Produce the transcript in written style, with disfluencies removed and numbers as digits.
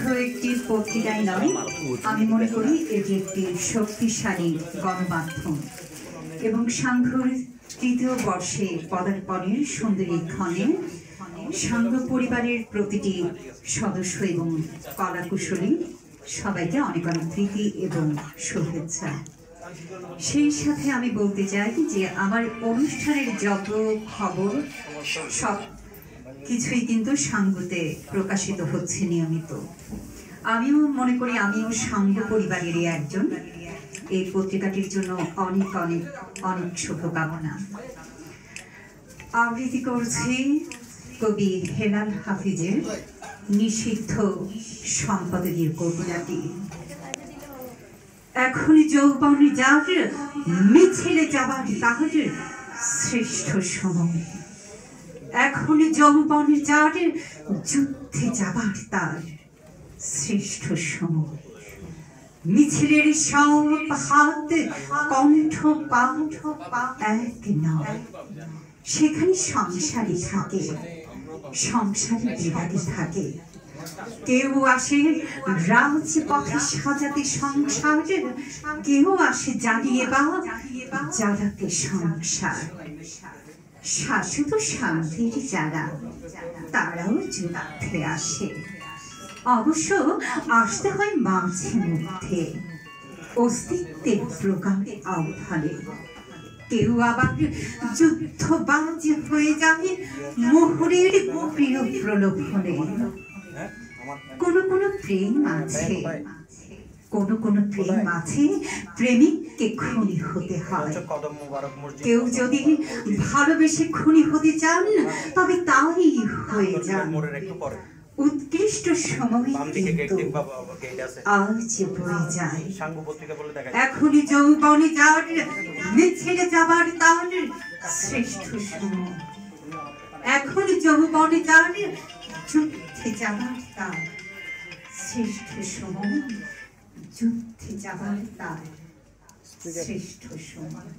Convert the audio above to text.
শুধু একটি পত্রিকাই নয়, আমি মনে করি এটি একটি শক্তিশালী গণমাধ্যম এবং সাংঘর তৃতীয় বর্ষে পদার্পণের সুন্দরী ক্ষণে সাংঘ পরিবারের প্রতিটি সদস্য এবং কলাকুশলী সবাইকে অনেক অনেক প্রীতি এবং শুভেচ্ছা। সেই সাথে আমি বলতে চাই যে আমার অনুষ্ঠানের যত খবর সব কিছুই কিন্তু সাংঘতে প্রকাশিত হচ্ছে নিয়মিত। আমিও মনে করি আমিও সাংঘ পরিবারেরই একজন। এই পত্রিকাটির জন্য অনেক অনেক অনেক শুভকামনা। আবৃত্তি করছি কবি হেলাল হাফিজের নিষিদ্ধ সম্পাদকীয় কবিতাটি। এখনই যৌবন যার মিছিলে যাবার তাহার শ্রেষ্ঠ সময়, এখনই যৌবন যার যুদ্ধে যাবার তার শ্রেষ্ঠ সময়। মিছিলের সব হাত কণ্ঠ পা এক নয়, সেখানে সংসারী থাকে, সংসারী বিরাটি থাকে। কেউ আসে রাজপথে সাজাতে সংসার, কেউ আসে জ্বালিয়ে বা জ্বালাতে সংসার। শাশ্বত শান্তির যারা, তারাও যুদ্ধে আসে, অবশ্য আসতে হয় মাঝে মধ্যে অস্তিত্বের প্রকার আহ্বানে। কেউ আবার যুদ্ধ বাজি হয়ে যায় মোহরের প্রিয় প্রলোভনে। কোন কোন প্রেম আছে, কোন কোন প্রেম আছে প্রেমিককে খুনি হতে হয়। কেউ যদি ভালোবেসে খুনি হতে চান তবে তাই হয়ে যান। উৎকৃষ্ট সময় আজ বয়ে যায়, এখনই যৌবনে যার মিছিলে যাবার তার শ্রেষ্ঠ সময়, এখনই যৌবনে যার যুদ্ধে যাবার তার শ্রেষ্ঠ সময়, যুদ্ধে যাবার তার শ্রেষ্ঠ সময়।